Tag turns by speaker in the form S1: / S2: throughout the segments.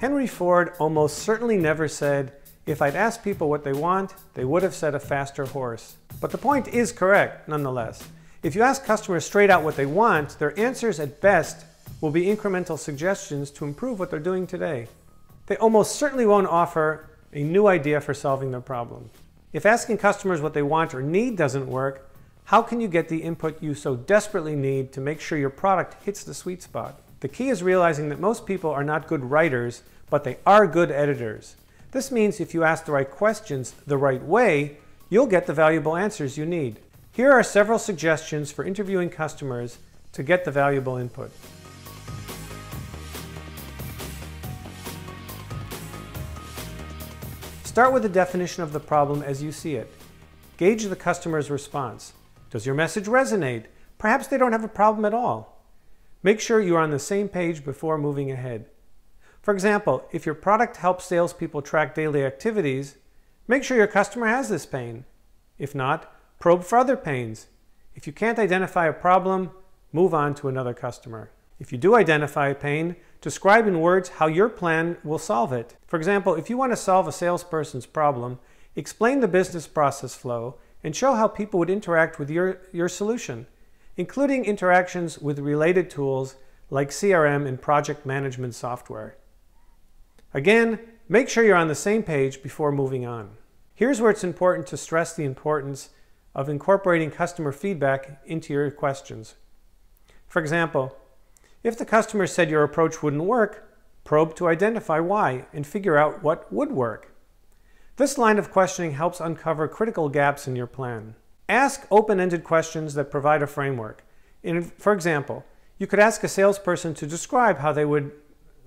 S1: Henry Ford almost certainly never said, "If I'd asked people what they want, they would have said a faster horse." But the point is correct, nonetheless. If you ask customers straight out what they want, their answers at best will be incremental suggestions to improve what they're doing today. They almost certainly won't offer a new idea for solving their problem. If asking customers what they want or need doesn't work, how can you get the input you so desperately need to make sure your product hits the sweet spot? The key is realizing that most people are not good writers, but they are good editors. This means if you ask the right questions the right way, you'll get the valuable answers you need. Here are several suggestions for interviewing customers to get the valuable input. Start with the definition of the problem as you see it. Gauge the customer's response. Does your message resonate? Perhaps they don't have a problem at all. Make sure you are on the same page before moving ahead. For example, if your product helps salespeople track daily activities, make sure your customer has this pain. If not, probe for other pains. If you can't identify a problem, move on to another customer. If you do identify a pain, describe in words how your plan will solve it. For example, if you want to solve a salesperson's problem, explain the business process flow and show how people would interact with your solution, including interactions with related tools like CRM and project management software. Again, make sure you're on the same page before moving on. Here's where it's important to stress the importance of incorporating customer feedback into your questions. For example, if the customer said your approach wouldn't work, probe to identify why and figure out what would work. This line of questioning helps uncover critical gaps in your plan. Ask open-ended questions that provide a framework. For example, you could ask a salesperson to describe how they would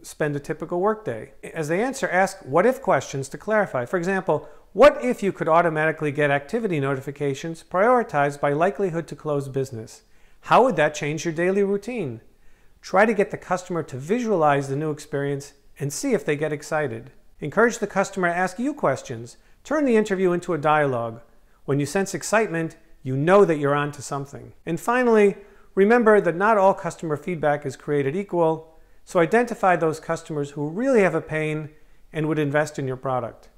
S1: spend a typical workday. As they answer, ask what-if questions to clarify. For example, what if you could automatically get activity notifications prioritized by likelihood to close business? How would that change your daily routine? Try to get the customer to visualize the new experience and see if they get excited. Encourage the customer to ask you questions. Turn the interview into a dialogue. When you sense excitement, you know that you're on to something. And finally, remember that not all customer feedback is created equal, so identify those customers who really have a pain and would invest in your product.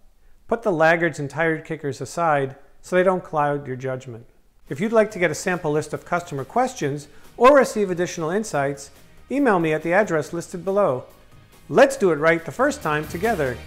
S1: Put the laggards and tired kickers aside so they don't cloud your judgment. If you'd like to get a sample list of customer questions or receive additional insights, email me at the address listed below. Let's do it right the first time together.